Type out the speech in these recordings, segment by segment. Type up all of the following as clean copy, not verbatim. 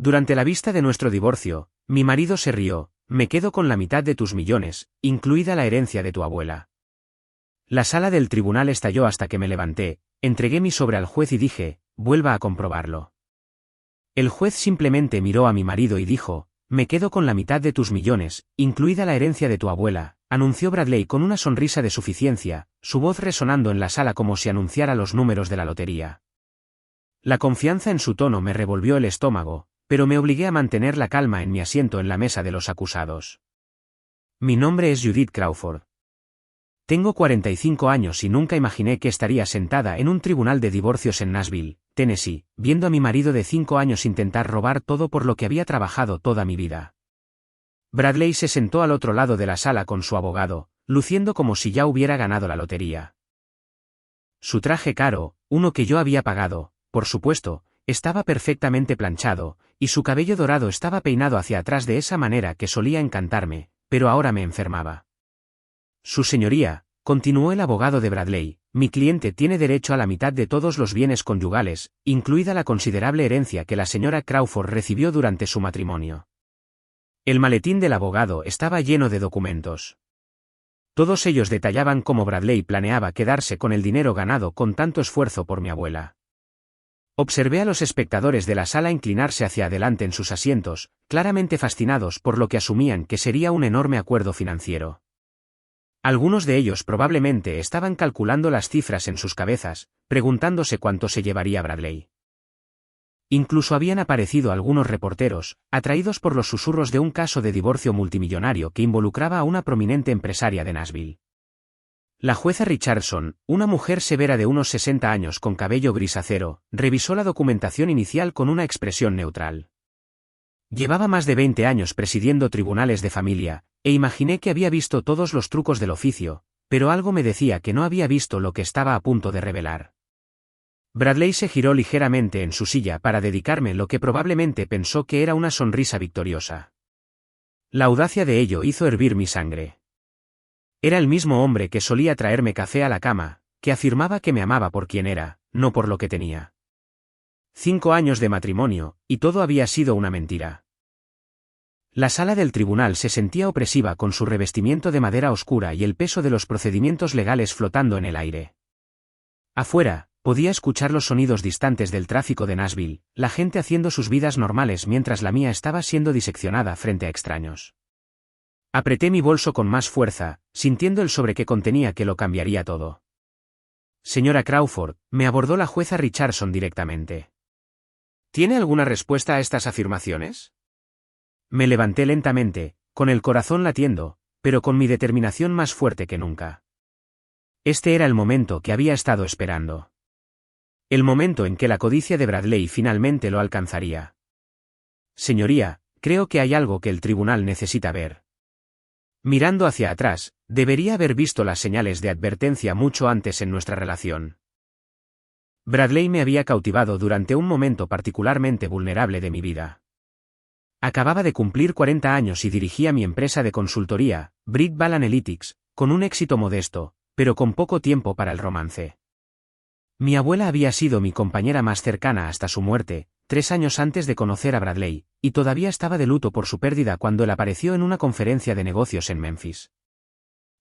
Durante la vista de nuestro divorcio, mi marido se rió: me quedo con la mitad de tus millones, incluida la herencia de tu abuela. La sala del tribunal estalló hasta que me levanté, entregué mi sobre al juez y dije: vuelva a comprobarlo. El juez simplemente miró a mi marido y dijo: me quedo con la mitad de tus millones, incluida la herencia de tu abuela, anunció Bradley con una sonrisa de suficiencia, su voz resonando en la sala como si anunciara los números de la lotería. La confianza en su tono me revolvió el estómago, pero me obligué a mantener la calma en mi asiento en la mesa de los acusados. Mi nombre es Judith Crawford. Tengo 45 años y nunca imaginé que estaría sentada en un tribunal de divorcios en Nashville, Tennessee, viendo a mi marido de 5 años intentar robar todo por lo que había trabajado toda mi vida. Bradley se sentó al otro lado de la sala con su abogado, luciendo como si ya hubiera ganado la lotería. Su traje caro, uno que yo había pagado, por supuesto, estaba perfectamente planchado, y su cabello dorado estaba peinado hacia atrás de esa manera que solía encantarme, pero ahora me enfermaba. Su señoría, continuó el abogado de Bradley, mi cliente tiene derecho a la mitad de todos los bienes conyugales, incluida la considerable herencia que la señora Crawford recibió durante su matrimonio. El maletín del abogado estaba lleno de documentos. Todos ellos detallaban cómo Bradley planeaba quedarse con el dinero ganado con tanto esfuerzo por mi abuela. Observé a los espectadores de la sala inclinarse hacia adelante en sus asientos, claramente fascinados por lo que asumían que sería un enorme acuerdo financiero. Algunos de ellos probablemente estaban calculando las cifras en sus cabezas, preguntándose cuánto se llevaría Bradley. Incluso habían aparecido algunos reporteros, atraídos por los susurros de un caso de divorcio multimillonario que involucraba a una prominente empresaria de Nashville. La jueza Richardson, una mujer severa de unos 60 años con cabello gris acero, revisó la documentación inicial con una expresión neutral. Llevaba más de 20 años presidiendo tribunales de familia, e imaginé que había visto todos los trucos del oficio, pero algo me decía que no había visto lo que estaba a punto de revelar. Bradley se giró ligeramente en su silla para dedicarme lo que probablemente pensó que era una sonrisa victoriosa. La audacia de ello hizo hervir mi sangre. Era el mismo hombre que solía traerme café a la cama, que afirmaba que me amaba por quien era, no por lo que tenía. 5 años de matrimonio, y todo había sido una mentira. La sala del tribunal se sentía opresiva con su revestimiento de madera oscura y el peso de los procedimientos legales flotando en el aire. Afuera, podía escuchar los sonidos distantes del tráfico de Nashville, la gente haciendo sus vidas normales mientras la mía estaba siendo diseccionada frente a extraños. Apreté mi bolso con más fuerza, sintiendo el sobre que contenía que lo cambiaría todo. Señora Crawford, me abordó la jueza Richardson directamente. ¿Tiene alguna respuesta a estas afirmaciones? Me levanté lentamente, con el corazón latiendo, pero con mi determinación más fuerte que nunca. Este era el momento que había estado esperando. El momento en que la codicia de Bradley finalmente lo alcanzaría. Señoría, creo que hay algo que el tribunal necesita ver. Mirando hacia atrás, debería haber visto las señales de advertencia mucho antes en nuestra relación. Bradley me había cautivado durante un momento particularmente vulnerable de mi vida. Acababa de cumplir 40 años y dirigía mi empresa de consultoría, Britball Analytics, con un éxito modesto, pero con poco tiempo para el romance. Mi abuela había sido mi compañera más cercana hasta su muerte, 3 años antes de conocer a Bradley, y todavía estaba de luto por su pérdida cuando él apareció en una conferencia de negocios en Memphis.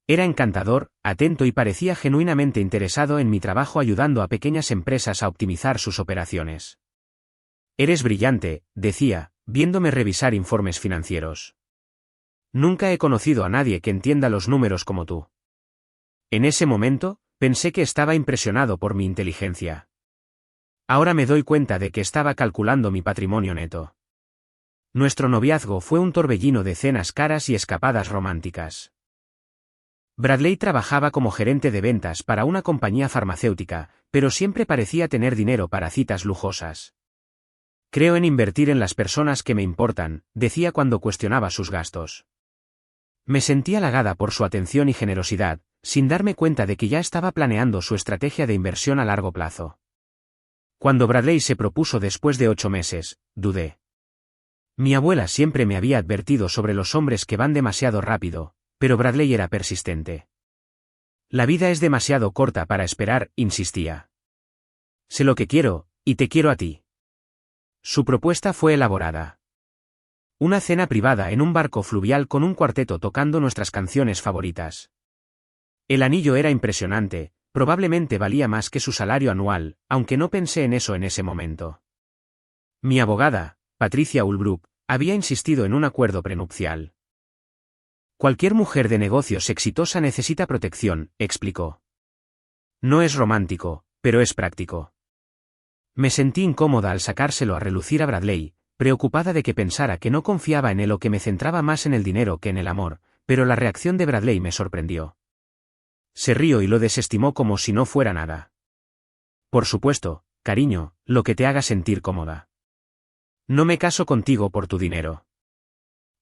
Era encantador, atento y parecía genuinamente interesado en mi trabajo ayudando a pequeñas empresas a optimizar sus operaciones. Eres brillante, decía, viéndome revisar informes financieros. Nunca he conocido a nadie que entienda los números como tú. En ese momento, pensé que estaba impresionado por mi inteligencia. Ahora me doy cuenta de que estaba calculando mi patrimonio neto. Nuestro noviazgo fue un torbellino de cenas caras y escapadas románticas. Bradley trabajaba como gerente de ventas para una compañía farmacéutica, pero siempre parecía tener dinero para citas lujosas. Creo en invertir en las personas que me importan, decía cuando cuestionaba sus gastos. Me sentí halagada por su atención y generosidad, sin darme cuenta de que ya estaba planeando su estrategia de inversión a largo plazo. Cuando Bradley se propuso después de 8 meses, dudé. Mi abuela siempre me había advertido sobre los hombres que van demasiado rápido, pero Bradley era persistente. La vida es demasiado corta para esperar, insistía. Sé lo que quiero, y te quiero a ti. Su propuesta fue elaborada. Una cena privada en un barco fluvial con un cuarteto tocando nuestras canciones favoritas. El anillo era impresionante, probablemente valía más que su salario anual, aunque no pensé en eso en ese momento. Mi abogada, Patricia Ulbrook, había insistido en un acuerdo prenupcial. Cualquier mujer de negocios exitosa necesita protección, explicó. No es romántico, pero es práctico. Me sentí incómoda al sacárselo a relucir a Bradley, preocupada de que pensara que no confiaba en él o que me centraba más en el dinero que en el amor, pero la reacción de Bradley me sorprendió. Se rió y lo desestimó como si no fuera nada. Por supuesto, cariño, lo que te haga sentir cómoda. No me caso contigo por tu dinero.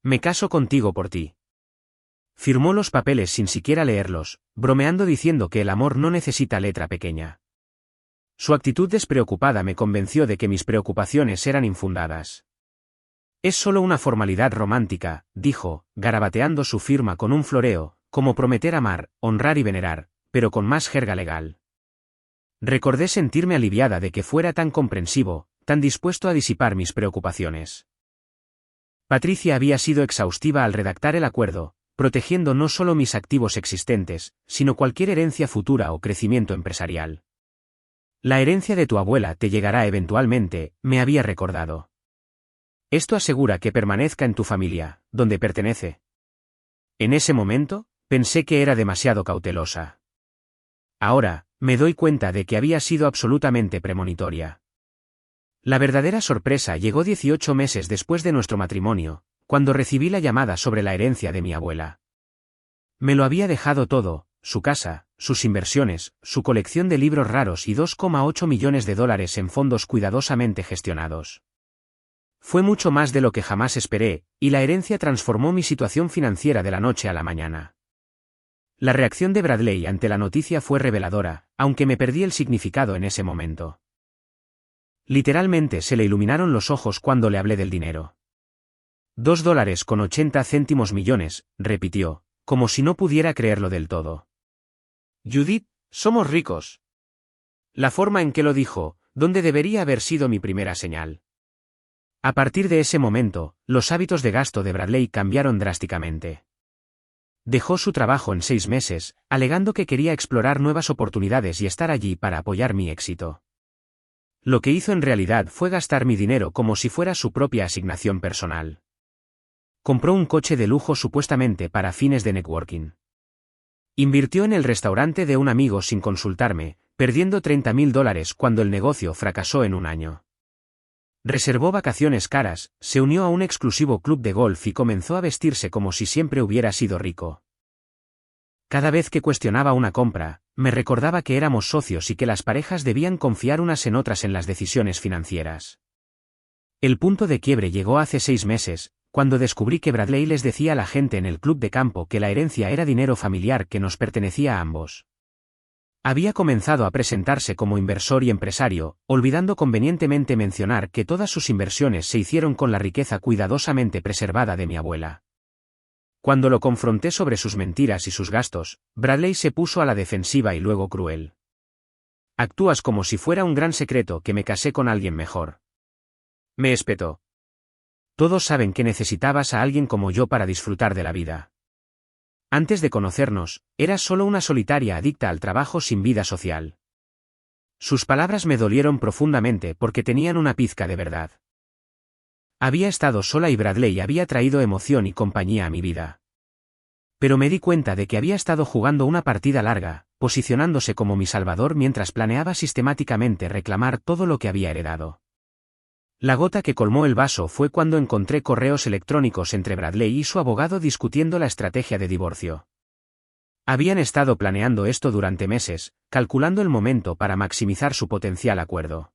Me caso contigo por ti. Firmó los papeles sin siquiera leerlos, bromeando diciendo que el amor no necesita letra pequeña. Su actitud despreocupada me convenció de que mis preocupaciones eran infundadas. Es solo una formalidad romántica, dijo, garabateando su firma con un floreo, como prometer amar, honrar y venerar, pero con más jerga legal. Recordé sentirme aliviada de que fuera tan comprensivo, tan dispuesto a disipar mis preocupaciones. Patricia había sido exhaustiva al redactar el acuerdo, protegiendo no solo mis activos existentes, sino cualquier herencia futura o crecimiento empresarial. La herencia de tu abuela te llegará eventualmente, me había recordado. Esto asegura que permanezca en tu familia, donde pertenece. En ese momento, pensé que era demasiado cautelosa. Ahora, me doy cuenta de que había sido absolutamente premonitoria. La verdadera sorpresa llegó 18 meses después de nuestro matrimonio, cuando recibí la llamada sobre la herencia de mi abuela. Me lo había dejado todo, su casa, sus inversiones, su colección de libros raros y $2,8 millones en fondos cuidadosamente gestionados. Fue mucho más de lo que jamás esperé, y la herencia transformó mi situación financiera de la noche a la mañana. La reacción de Bradley ante la noticia fue reveladora, aunque me perdí el significado en ese momento. Literalmente se le iluminaron los ojos cuando le hablé del dinero. $2,80 millones, repitió, como si no pudiera creerlo del todo. Judith, somos ricos. La forma en que lo dijo, donde debería haber sido mi primera señal. A partir de ese momento, los hábitos de gasto de Bradley cambiaron drásticamente. Dejó su trabajo en 6 meses, alegando que quería explorar nuevas oportunidades y estar allí para apoyar mi éxito. Lo que hizo en realidad fue gastar mi dinero como si fuera su propia asignación personal. Compró un coche de lujo supuestamente para fines de networking. Invirtió en el restaurante de un amigo sin consultarme, perdiendo $30,000 cuando el negocio fracasó en un año. Reservó vacaciones caras, se unió a un exclusivo club de golf y comenzó a vestirse como si siempre hubiera sido rico. Cada vez que cuestionaba una compra, me recordaba que éramos socios y que las parejas debían confiar unas en otras en las decisiones financieras. El punto de quiebre llegó hace 6 meses, cuando descubrí que Bradley les decía a la gente en el club de campo que la herencia era dinero familiar que nos pertenecía a ambos. Había comenzado a presentarse como inversor y empresario, olvidando convenientemente mencionar que todas sus inversiones se hicieron con la riqueza cuidadosamente preservada de mi abuela. Cuando lo confronté sobre sus mentiras y sus gastos, Bradley se puso a la defensiva y luego cruel. Actúas como si fuera un gran secreto que me casé con alguien mejor. Me espetó. Todos saben que necesitabas a alguien como yo para disfrutar de la vida. Antes de conocernos, eras solo una solitaria adicta al trabajo sin vida social. Sus palabras me dolieron profundamente porque tenían una pizca de verdad. Había estado sola y Bradley había traído emoción y compañía a mi vida. Pero me di cuenta de que había estado jugando una partida larga, posicionándose como mi salvador mientras planeaba sistemáticamente reclamar todo lo que había heredado. La gota que colmó el vaso fue cuando encontré correos electrónicos entre Bradley y su abogado discutiendo la estrategia de divorcio. Habían estado planeando esto durante meses, calculando el momento para maximizar su potencial acuerdo.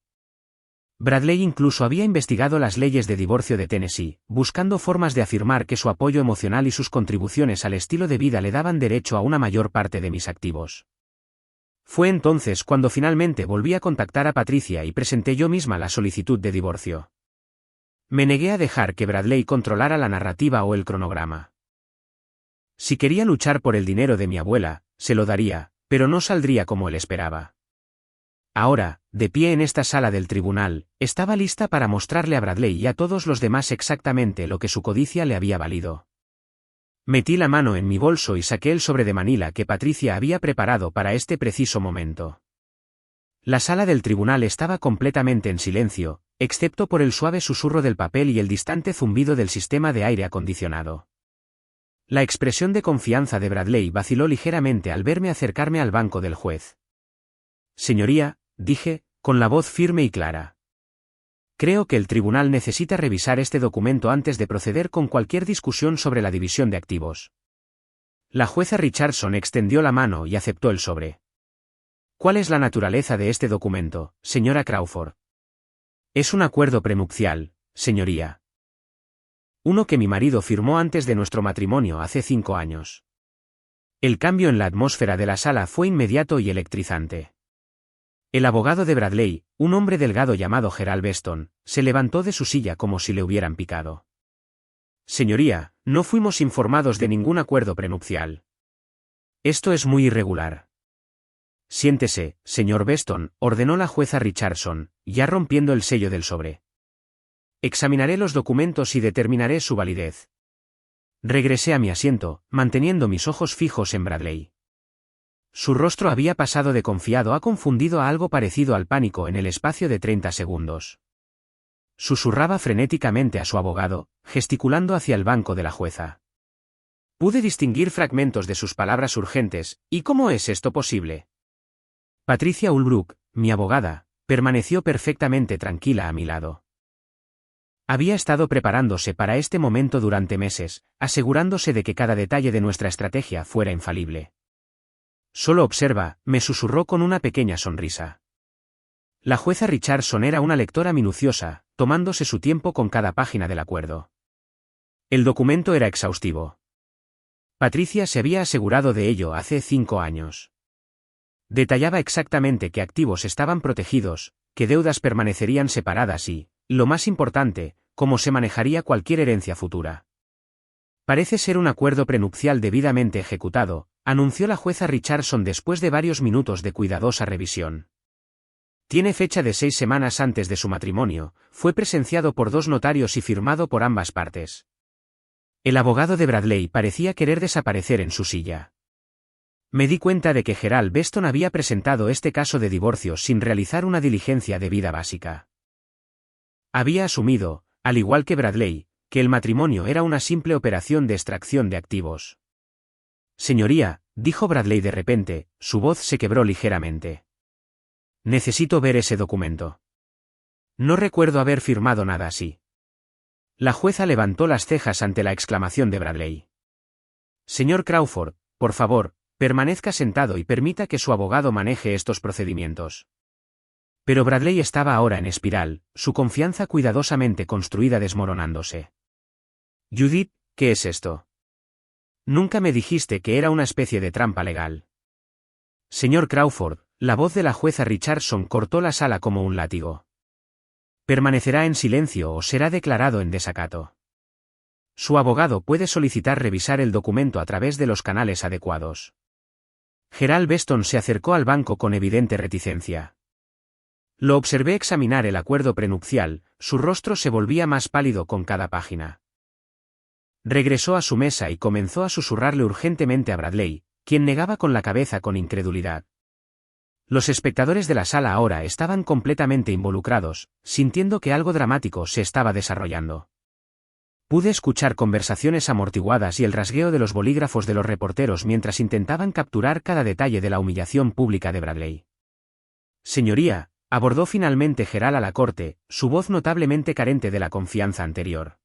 Bradley incluso había investigado las leyes de divorcio de Tennessee, buscando formas de afirmar que su apoyo emocional y sus contribuciones al estilo de vida le daban derecho a una mayor parte de mis activos. Fue entonces cuando finalmente volví a contactar a Patricia y presenté yo misma la solicitud de divorcio. Me negué a dejar que Bradley controlara la narrativa o el cronograma. Si quería luchar por el dinero de mi abuela, se lo daría, pero no saldría como él esperaba. Ahora, de pie en esta sala del tribunal, estaba lista para mostrarle a Bradley y a todos los demás exactamente lo que su codicia le había valido. Metí la mano en mi bolso y saqué el sobre de Manila que Patricia había preparado para este preciso momento. La sala del tribunal estaba completamente en silencio, excepto por el suave susurro del papel y el distante zumbido del sistema de aire acondicionado. La expresión de confianza de Bradley vaciló ligeramente al verme acercarme al banco del juez. Señoría, dije, con la voz firme y clara. Creo que el tribunal necesita revisar este documento antes de proceder con cualquier discusión sobre la división de activos. La jueza Richardson extendió la mano y aceptó el sobre. ¿Cuál es la naturaleza de este documento, señora Crawford? Es un acuerdo prenupcial, señoría. Uno que mi marido firmó antes de nuestro matrimonio hace 5 años. El cambio en la atmósfera de la sala fue inmediato y electrizante. El abogado de Bradley, un hombre delgado llamado Gerald Beston, se levantó de su silla como si le hubieran picado. Señoría, no fuimos informados de ningún acuerdo prenupcial. Esto es muy irregular. Siéntese, señor Beston, ordenó la jueza Richardson, ya rompiendo el sello del sobre. Examinaré los documentos y determinaré su validez. Regresé a mi asiento, manteniendo mis ojos fijos en Bradley. Su rostro había pasado de confiado a confundido a algo parecido al pánico en el espacio de 30 segundos. Susurraba frenéticamente a su abogado, gesticulando hacia el banco de la jueza. Pude distinguir fragmentos de sus palabras urgentes. ¿Y cómo es esto posible? Patricia Ulbrook, mi abogada, permaneció perfectamente tranquila a mi lado. Había estado preparándose para este momento durante meses, asegurándose de que cada detalle de nuestra estrategia fuera infalible. Solo observa, me susurró con una pequeña sonrisa. La jueza Richardson era una lectora minuciosa, tomándose su tiempo con cada página del acuerdo. El documento era exhaustivo. Patricia se había asegurado de ello hace 5 años. Detallaba exactamente qué activos estaban protegidos, qué deudas permanecerían separadas y, lo más importante, cómo se manejaría cualquier herencia futura. Parece ser un acuerdo prenupcial debidamente ejecutado, anunció la jueza Richardson después de varios minutos de cuidadosa revisión. Tiene fecha de 6 semanas antes de su matrimonio, fue presenciado por 2 notarios y firmado por ambas partes. El abogado de Bradley parecía querer desaparecer en su silla. Me di cuenta de que Gerald Beston había presentado este caso de divorcio sin realizar una diligencia debida básica. Había asumido, al igual que Bradley, que el matrimonio era una simple operación de extracción de activos. Señoría, dijo Bradley de repente, su voz se quebró ligeramente. Necesito ver ese documento. No recuerdo haber firmado nada así. La jueza levantó las cejas ante la exclamación de Bradley. Señor Crawford, por favor, permanezca sentado y permita que su abogado maneje estos procedimientos. Pero Bradley estaba ahora en espiral, su confianza cuidadosamente construida desmoronándose. Judith, ¿qué es esto? Nunca me dijiste que era una especie de trampa legal. Señor Crawford, la voz de la jueza Richardson cortó la sala como un látigo. Permanecerá en silencio o será declarado en desacato. Su abogado puede solicitar revisar el documento a través de los canales adecuados. Gerald Beston se acercó al banco con evidente reticencia. Lo observé examinar el acuerdo prenupcial, su rostro se volvía más pálido con cada página. Regresó a su mesa y comenzó a susurrarle urgentemente a Bradley, quien negaba con la cabeza con incredulidad. Los espectadores de la sala ahora estaban completamente involucrados, sintiendo que algo dramático se estaba desarrollando. Pude escuchar conversaciones amortiguadas y el rasgueo de los bolígrafos de los reporteros mientras intentaban capturar cada detalle de la humillación pública de Bradley. Señoría, abordó finalmente Gerald a la corte, su voz notablemente carente de la confianza anterior.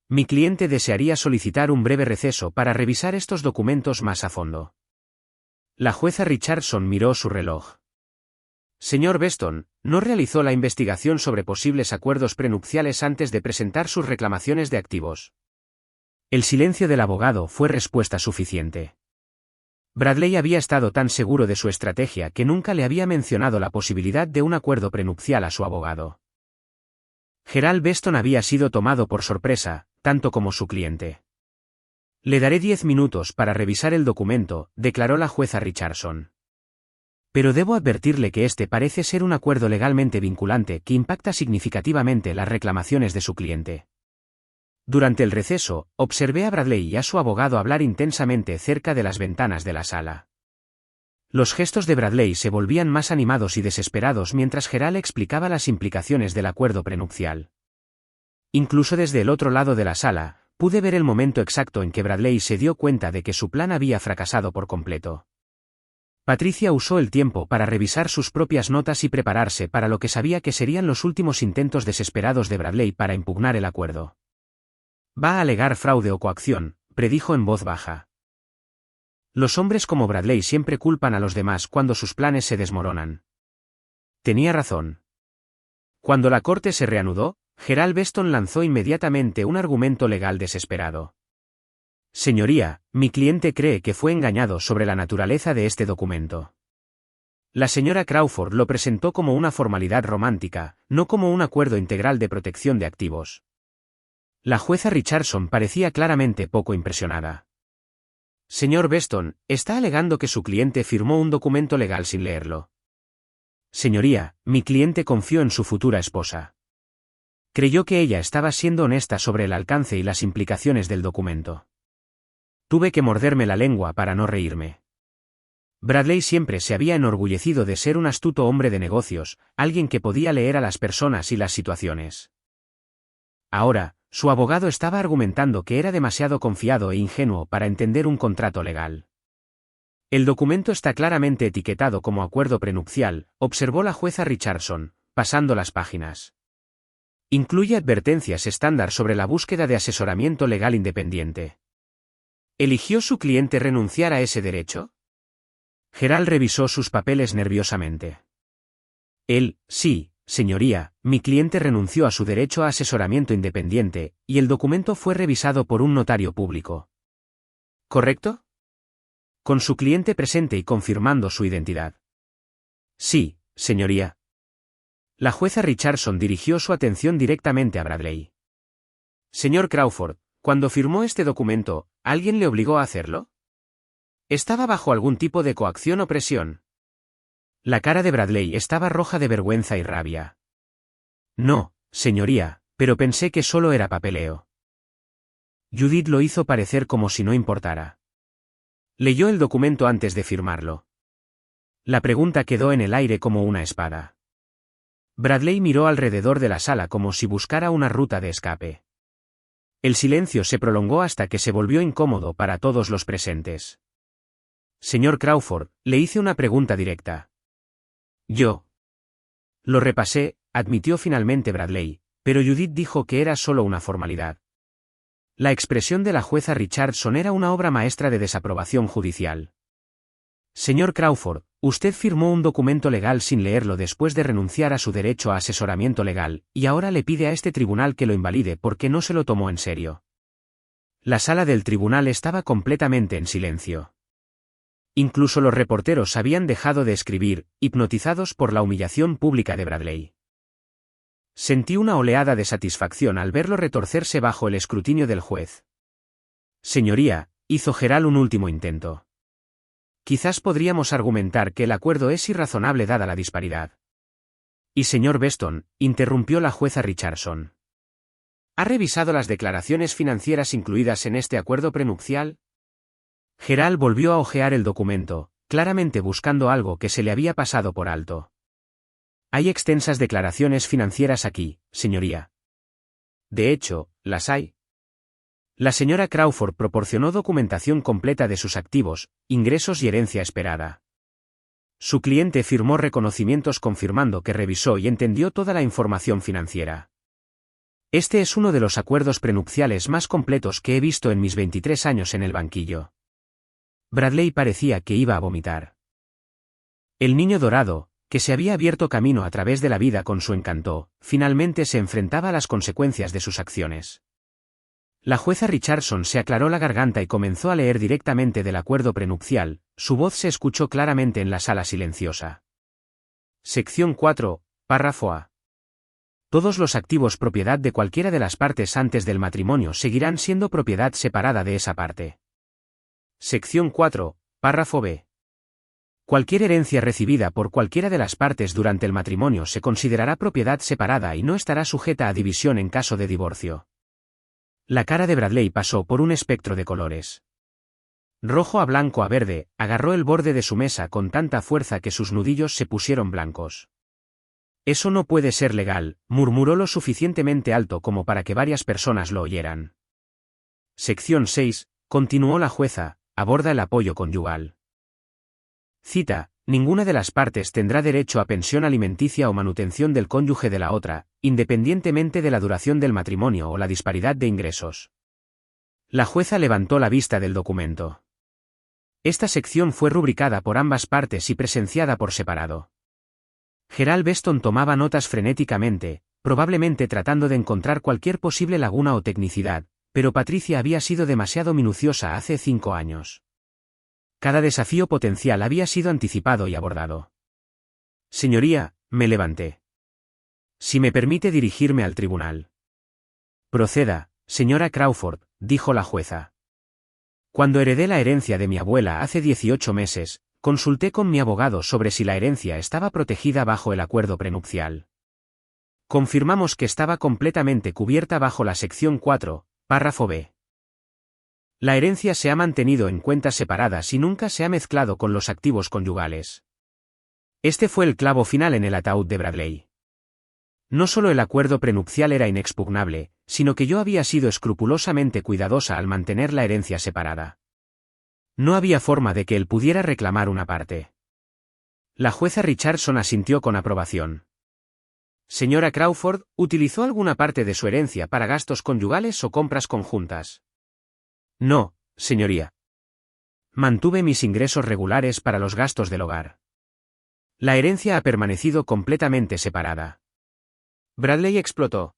Mi cliente desearía solicitar un breve receso para revisar estos documentos más a fondo. La jueza Richardson miró su reloj. Señor Beston, ¿no realizó la investigación sobre posibles acuerdos prenupciales antes de presentar sus reclamaciones de activos? El silencio del abogado fue respuesta suficiente. Bradley había estado tan seguro de su estrategia que nunca le había mencionado la posibilidad de un acuerdo prenupcial a su abogado. Gerald Beston había sido tomado por sorpresa, tanto como su cliente. Le daré 10 minutos para revisar el documento, declaró la jueza Richardson. Pero debo advertirle que este parece ser un acuerdo legalmente vinculante que impacta significativamente las reclamaciones de su cliente. Durante el receso, observé a Bradley y a su abogado hablar intensamente cerca de las ventanas de la sala. Los gestos de Bradley se volvían más animados y desesperados mientras Gerald explicaba las implicaciones del acuerdo prenupcial. Incluso desde el otro lado de la sala, pude ver el momento exacto en que Bradley se dio cuenta de que su plan había fracasado por completo. Patricia usó el tiempo para revisar sus propias notas y prepararse para lo que sabía que serían los últimos intentos desesperados de Bradley para impugnar el acuerdo. Va a alegar fraude o coacción, predijo en voz baja. Los hombres como Bradley siempre culpan a los demás cuando sus planes se desmoronan. Tenía razón. Cuando la corte se reanudó, Gerald Weston lanzó inmediatamente un argumento legal desesperado. Señoría, mi cliente cree que fue engañado sobre la naturaleza de este documento. La señora Crawford lo presentó como una formalidad romántica, no como un acuerdo integral de protección de activos. La jueza Richardson parecía claramente poco impresionada. Señor Weston, está alegando que su cliente firmó un documento legal sin leerlo. Señoría, mi cliente confió en su futura esposa. Creyó que ella estaba siendo honesta sobre el alcance y las implicaciones del documento. Tuve que morderme la lengua para no reírme. Bradley siempre se había enorgullecido de ser un astuto hombre de negocios, alguien que podía leer a las personas y las situaciones. Ahora, su abogado estaba argumentando que era demasiado confiado e ingenuo para entender un contrato legal. El documento está claramente etiquetado como acuerdo prenupcial, observó la jueza Richardson, pasando las páginas. Incluye advertencias estándar sobre la búsqueda de asesoramiento legal independiente. ¿Eligió su cliente renunciar a ese derecho? Gerald revisó sus papeles nerviosamente. Sí, señoría, mi cliente renunció a su derecho a asesoramiento independiente, y el documento fue revisado por un notario público. ¿Correcto? Con su cliente presente y confirmando su identidad. Sí, señoría. La jueza Richardson dirigió su atención directamente a Bradley. Señor Crawford, cuando firmó este documento, ¿alguien le obligó a hacerlo? ¿Estaba bajo algún tipo de coacción o presión? La cara de Bradley estaba roja de vergüenza y rabia. No, señoría, pero pensé que solo era papeleo. Judith lo hizo parecer como si no importara. Leyó el documento antes de firmarlo. La pregunta quedó en el aire como una espada. Bradley miró alrededor de la sala como si buscara una ruta de escape. El silencio se prolongó hasta que se volvió incómodo para todos los presentes. Señor Crawford, le hice una pregunta directa. Yo. Lo repasé, admitió finalmente Bradley, pero Judith dijo que era solo una formalidad. La expresión de la jueza Richardson era una obra maestra de desaprobación judicial. Señor Crawford, usted firmó un documento legal sin leerlo después de renunciar a su derecho a asesoramiento legal, y ahora le pide a este tribunal que lo invalide porque no se lo tomó en serio. La sala del tribunal estaba completamente en silencio. Incluso los reporteros habían dejado de escribir, hipnotizados por la humillación pública de Bradley. Sentí una oleada de satisfacción al verlo retorcerse bajo el escrutinio del juez. Señoría, hizo Gerald un último intento. Quizás podríamos argumentar que el acuerdo es irrazonable dada la disparidad. Y señor Weston, interrumpió la jueza Richardson. ¿Ha revisado las declaraciones financieras incluidas en este acuerdo prenupcial? Gerald volvió a hojear el documento, claramente buscando algo que se le había pasado por alto. Hay extensas declaraciones financieras aquí, señoría. De hecho, las hay. La señora Crawford proporcionó documentación completa de sus activos, ingresos y herencia esperada. Su cliente firmó reconocimientos confirmando que revisó y entendió toda la información financiera. Este es uno de los acuerdos prenupciales más completos que he visto en mis 23 años en el banquillo. Bradley parecía que iba a vomitar. El niño dorado, que se había abierto camino a través de la vida con su encanto, finalmente se enfrentaba a las consecuencias de sus acciones. La jueza Richardson se aclaró la garganta y comenzó a leer directamente del acuerdo prenupcial, su voz se escuchó claramente en la sala silenciosa. Sección 4, párrafo A. Todos los activos propiedad de cualquiera de las partes antes del matrimonio seguirán siendo propiedad separada de esa parte. Sección 4, párrafo B. Cualquier herencia recibida por cualquiera de las partes durante el matrimonio se considerará propiedad separada y no estará sujeta a división en caso de divorcio. La cara de Bradley pasó por un espectro de colores. Rojo a blanco a verde, agarró el borde de su mesa con tanta fuerza que sus nudillos se pusieron blancos. Eso no puede ser legal, murmuró lo suficientemente alto como para que varias personas lo oyeran. Sección 6, continuó la jueza, aborda el apoyo conyugal. Cita, ninguna de las partes tendrá derecho a pensión alimenticia o manutención del cónyuge de la otra, independientemente de la duración del matrimonio o la disparidad de ingresos. La jueza levantó la vista del documento. Esta sección fue rubricada por ambas partes y presenciada por separado. Gerald Weston tomaba notas frenéticamente, probablemente tratando de encontrar cualquier posible laguna o tecnicidad, pero Patricia había sido demasiado minuciosa hace 5 años. Cada desafío potencial había sido anticipado y abordado. Señoría, me levanté. Si me permite dirigirme al tribunal. Proceda, señora Crawford, dijo la jueza. Cuando heredé la herencia de mi abuela hace 18 meses, consulté con mi abogado sobre si la herencia estaba protegida bajo el acuerdo prenupcial. Confirmamos que estaba completamente cubierta bajo la sección 4, párrafo B. La herencia se ha mantenido en cuentas separadas y nunca se ha mezclado con los activos conyugales. Este fue el clavo final en el ataúd de Bradley. No solo el acuerdo prenupcial era inexpugnable, sino que yo había sido escrupulosamente cuidadosa al mantener la herencia separada. No había forma de que él pudiera reclamar una parte. La jueza Richardson asintió con aprobación. Señora Crawford, ¿utilizó alguna parte de su herencia para gastos conyugales o compras conjuntas? No, señoría. Mantuve mis ingresos regulares para los gastos del hogar. La herencia ha permanecido completamente separada. Bradley explotó.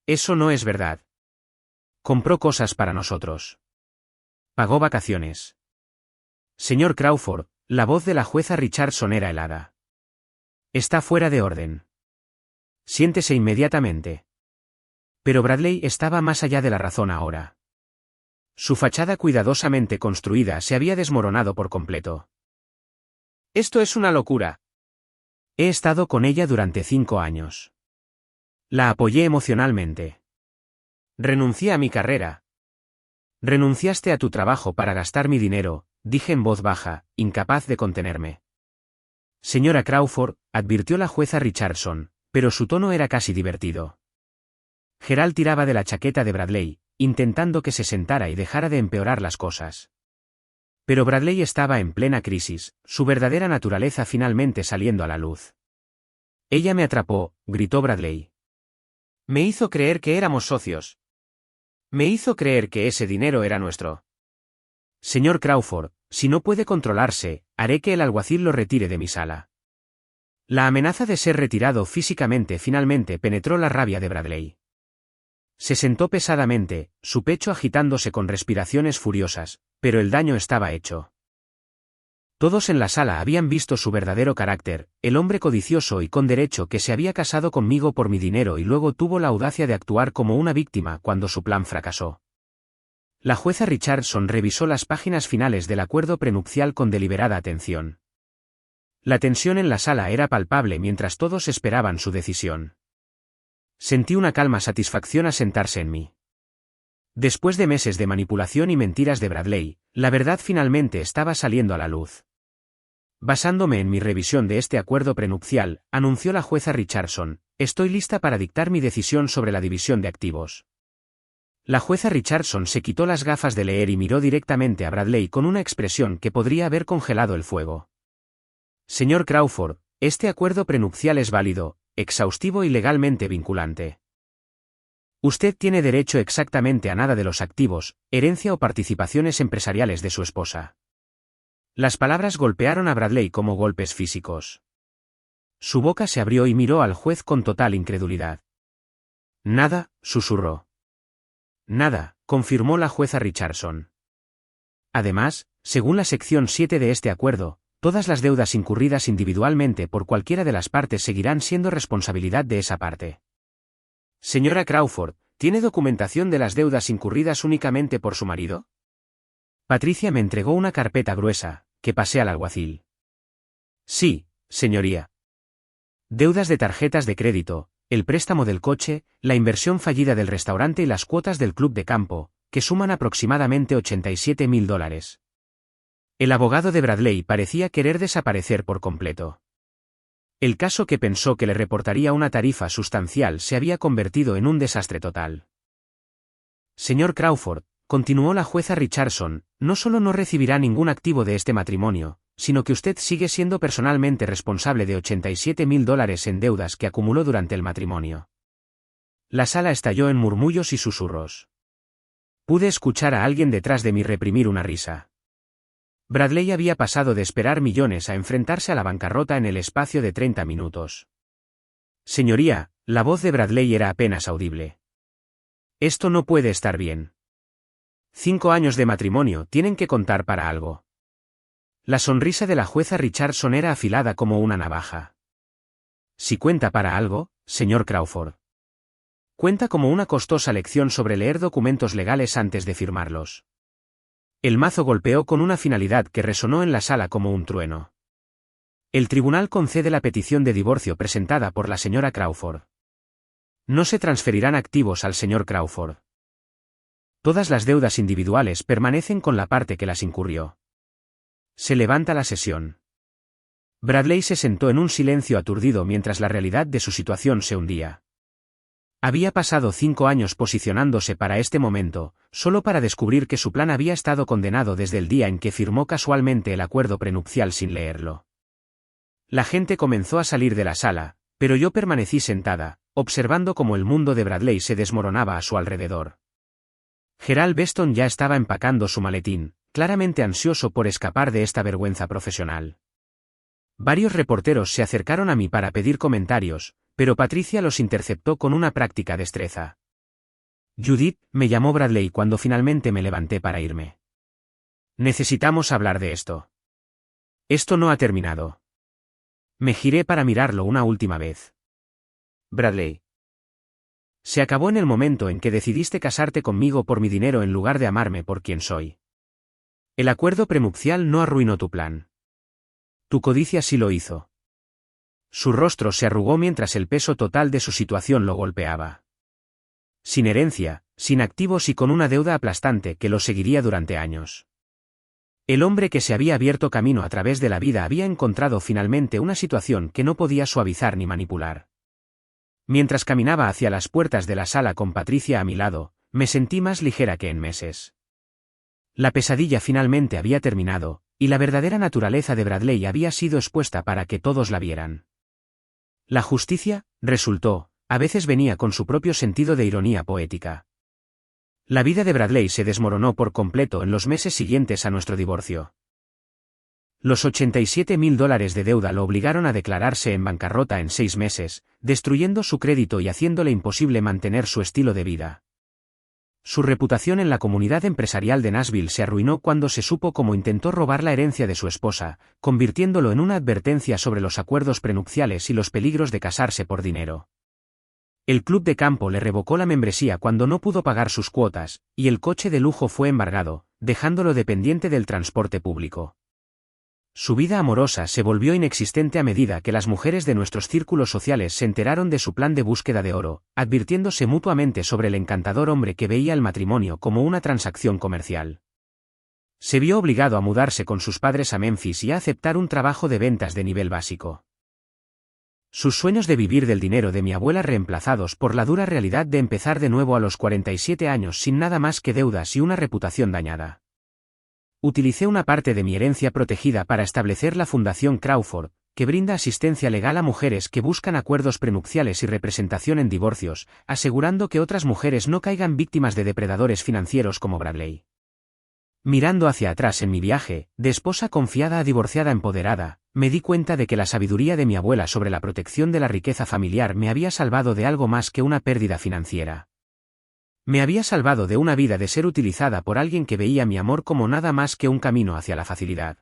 Eso no es verdad. Compró cosas para nosotros. Pagó vacaciones. Señor Crawford, la voz de la jueza Richardson era helada. Está fuera de orden. Siéntese inmediatamente. Pero Bradley estaba más allá de la razón ahora. Su fachada cuidadosamente construida se había desmoronado por completo. Esto es una locura. He estado con ella durante 5 años. La apoyé emocionalmente. Renuncié a mi carrera. Renunciaste a tu trabajo para gastar mi dinero, dije en voz baja, incapaz de contenerme. Señora Crawford, advirtió la jueza Richardson, pero su tono era casi divertido. Gerald tiraba de la chaqueta de Bradley, intentando que se sentara y dejara de empeorar las cosas. Pero Bradley estaba en plena crisis, su verdadera naturaleza finalmente saliendo a la luz. Ella me atrapó, gritó Bradley. Me hizo creer que éramos socios. Me hizo creer que ese dinero era nuestro. Señor Crawford, si no puede controlarse, haré que el alguacil lo retire de mi sala. La amenaza de ser retirado físicamente finalmente penetró la rabia de Bradley. Se sentó pesadamente, su pecho agitándose con respiraciones furiosas, pero el daño estaba hecho. Todos en la sala habían visto su verdadero carácter, el hombre codicioso y con derecho que se había casado conmigo por mi dinero y luego tuvo la audacia de actuar como una víctima cuando su plan fracasó. La jueza Richardson revisó las páginas finales del acuerdo prenupcial con deliberada atención. La tensión en la sala era palpable mientras todos esperaban su decisión. Sentí una calma satisfacción a sentarse en mí. Después de meses de manipulación y mentiras de Bradley, la verdad finalmente estaba saliendo a la luz. Basándome en mi revisión de este acuerdo prenupcial, anunció la jueza Richardson, estoy lista para dictar mi decisión sobre la división de activos. La jueza Richardson se quitó las gafas de leer y miró directamente a Bradley con una expresión que podría haber congelado el fuego. Señor Crawford, este acuerdo prenupcial es válido, exhaustivo y legalmente vinculante. Usted tiene derecho exactamente a nada de los activos, herencia o participaciones empresariales de su esposa. Las palabras golpearon a Bradley como golpes físicos. Su boca se abrió y miró al juez con total incredulidad. Nada, susurró. Nada, confirmó la jueza Richardson. Además, según la sección 7 de este acuerdo, todas las deudas incurridas individualmente por cualquiera de las partes seguirán siendo responsabilidad de esa parte. Señora Crawford, ¿tiene documentación de las deudas incurridas únicamente por su marido? Patricia me entregó una carpeta gruesa, que pasé al alguacil. Sí, señoría. Deudas de tarjetas de crédito, el préstamo del coche, la inversión fallida del restaurante y las cuotas del club de campo, que suman aproximadamente $87.000. El abogado de Bradley parecía querer desaparecer por completo. El caso que pensó que le reportaría una tarifa sustancial se había convertido en un desastre total. Señor Crawford, continuó la jueza Richardson, no solo no recibirá ningún activo de este matrimonio, sino que usted sigue siendo personalmente responsable de $87.000 en deudas que acumuló durante el matrimonio. La sala estalló en murmullos y susurros. Pude escuchar a alguien detrás de mí reprimir una risa. Bradley había pasado de esperar millones a enfrentarse a la bancarrota en el espacio de 30 minutos. Señoría, la voz de Bradley era apenas audible. Esto no puede estar bien. 5 años de matrimonio tienen que contar para algo. La sonrisa de la jueza Richardson era afilada como una navaja. Si cuenta para algo, señor Crawford. Cuenta como una costosa lección sobre leer documentos legales antes de firmarlos. El mazo golpeó con una finalidad que resonó en la sala como un trueno. El tribunal concede la petición de divorcio presentada por la señora Crawford. No se transferirán activos al señor Crawford. Todas las deudas individuales permanecen con la parte que las incurrió. Se levanta la sesión. Bradley se sentó en un silencio aturdido mientras la realidad de su situación se hundía. Había pasado 5 años posicionándose para este momento, solo para descubrir que su plan había estado condenado desde el día en que firmó casualmente el acuerdo prenupcial sin leerlo. La gente comenzó a salir de la sala, pero yo permanecí sentada, observando cómo el mundo de Bradley se desmoronaba a su alrededor. Gerald Beston ya estaba empacando su maletín, claramente ansioso por escapar de esta vergüenza profesional. Varios reporteros se acercaron a mí para pedir comentarios, pero Patricia los interceptó con una práctica destreza. Judith, me llamó Bradley cuando finalmente me levanté para irme. Necesitamos hablar de esto. Esto no ha terminado. Me giré para mirarlo una última vez. Bradley. Se acabó en el momento en que decidiste casarte conmigo por mi dinero en lugar de amarme por quien soy. El acuerdo prenupcial no arruinó tu plan. Tu codicia sí lo hizo. Su rostro se arrugó mientras el peso total de su situación lo golpeaba. Sin herencia, sin activos y con una deuda aplastante que lo seguiría durante años. El hombre que se había abierto camino a través de la vida había encontrado finalmente una situación que no podía suavizar ni manipular. Mientras caminaba hacia las puertas de la sala con Patricia a mi lado, me sentí más ligera que en meses. La pesadilla finalmente había terminado, y la verdadera naturaleza de Bradley había sido expuesta para que todos la vieran. La justicia, resultó, a veces venía con su propio sentido de ironía poética. La vida de Bradley se desmoronó por completo en los meses siguientes a nuestro divorcio. Los $87.000 de deuda lo obligaron a declararse en bancarrota en 6 meses, destruyendo su crédito y haciéndole imposible mantener su estilo de vida. Su reputación en la comunidad empresarial de Nashville se arruinó cuando se supo cómo intentó robar la herencia de su esposa, convirtiéndolo en una advertencia sobre los acuerdos prenupciales y los peligros de casarse por dinero. El club de campo le revocó la membresía cuando no pudo pagar sus cuotas, y el coche de lujo fue embargado, dejándolo dependiente del transporte público. Su vida amorosa se volvió inexistente a medida que las mujeres de nuestros círculos sociales se enteraron de su plan de búsqueda de oro, advirtiéndose mutuamente sobre el encantador hombre que veía el matrimonio como una transacción comercial. Se vio obligado a mudarse con sus padres a Memphis y a aceptar un trabajo de ventas de nivel básico. Sus sueños de vivir del dinero de mi abuela reemplazados por la dura realidad de empezar de nuevo a los 47 años sin nada más que deudas y una reputación dañada. Utilicé una parte de mi herencia protegida para establecer la Fundación Crawford, que brinda asistencia legal a mujeres que buscan acuerdos prenupciales y representación en divorcios, asegurando que otras mujeres no caigan víctimas de depredadores financieros como Bradley. Mirando hacia atrás en mi viaje, de esposa confiada a divorciada empoderada, me di cuenta de que la sabiduría de mi abuela sobre la protección de la riqueza familiar me había salvado de algo más que una pérdida financiera. Me había salvado de una vida de ser utilizada por alguien que veía mi amor como nada más que un camino hacia la facilidad.